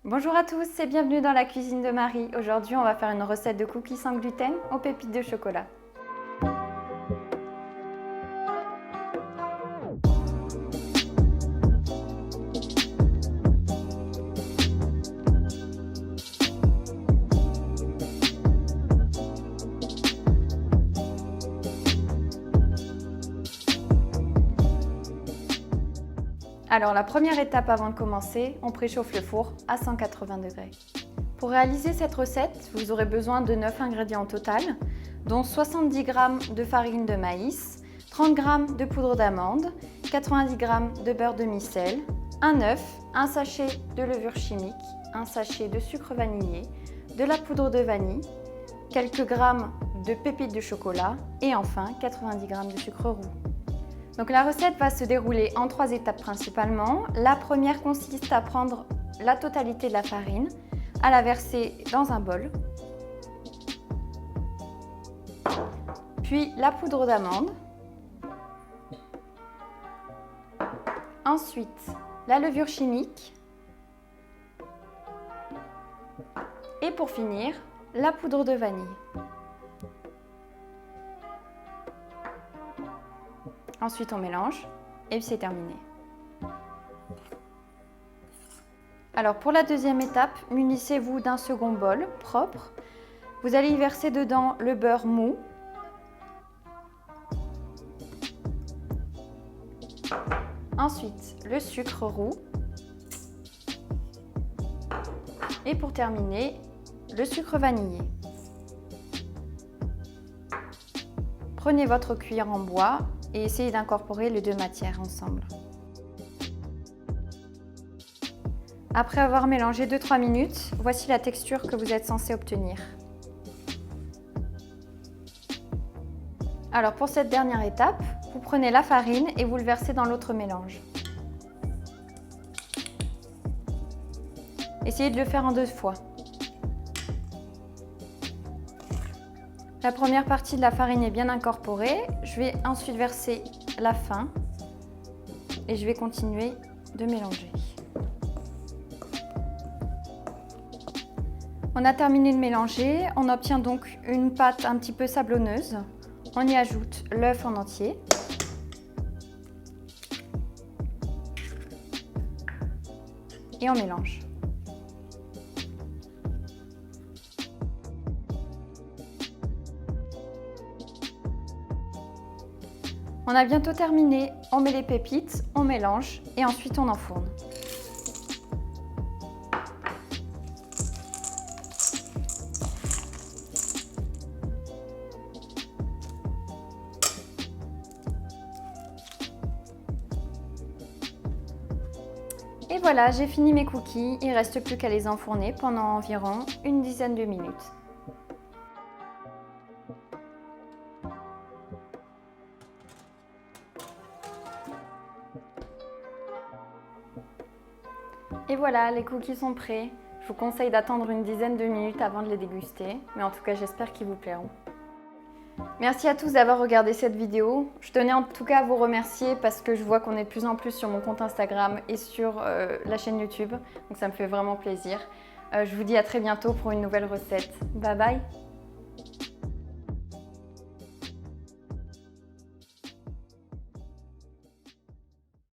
Bonjour à tous et bienvenue dans la cuisine de Marie. Aujourd'hui, on va faire une recette de cookies sans gluten aux pépites de chocolat. Alors la première étape avant de commencer, on préchauffe le four à 180 degrés. Pour réaliser cette recette, vous aurez besoin de 9 ingrédients au total, dont 70 g de farine de maïs, 30 g de poudre d'amande, 90 g de beurre demi-sel, un œuf, un sachet de levure chimique, un sachet de sucre vanillé, de la poudre de vanille, quelques grammes de pépites de chocolat et enfin 90 g de sucre roux. Donc la recette va se dérouler en 3 étapes principalement. La première consiste à prendre la totalité de la farine, à la verser dans un bol, puis la poudre d'amande, ensuite la levure chimique et pour finir la poudre de vanille. Ensuite, on mélange et c'est terminé. Alors pour la deuxième étape, munissez-vous d'un second bol propre. Vous allez y verser dedans le beurre mou, ensuite le sucre roux et pour terminer, le sucre vanillé. Prenez votre cuillère en bois et essayez d'incorporer les deux matières ensemble. Après avoir mélangé 2-3 minutes, voici la texture que vous êtes censé obtenir. Alors pour cette dernière étape, vous prenez la farine et vous le versez dans l'autre mélange. Essayez de le faire en 2 fois. La première partie de la farine est bien incorporée. Je vais ensuite verser la fin et je vais continuer de mélanger. On a terminé de mélanger. On obtient donc une pâte un petit peu sablonneuse. On y ajoute l'œuf en entier. Et on mélange. On a bientôt terminé, on met les pépites, on mélange et ensuite on enfourne. Et voilà, j'ai fini mes cookies, il ne reste plus qu'à les enfourner pendant environ une dizaine de minutes. Et voilà, les cookies sont prêts. Je vous conseille d'attendre une dizaine de minutes avant de les déguster, mais en tout cas j'espère qu'ils vous plairont. Merci à tous d'avoir regardé cette vidéo. Je tenais en tout cas à vous remercier parce que je vois qu'on est de plus en plus sur mon compte Instagram et sur la chaîne YouTube, donc ça me fait vraiment plaisir. Je vous dis à très bientôt pour une nouvelle recette. Bye bye!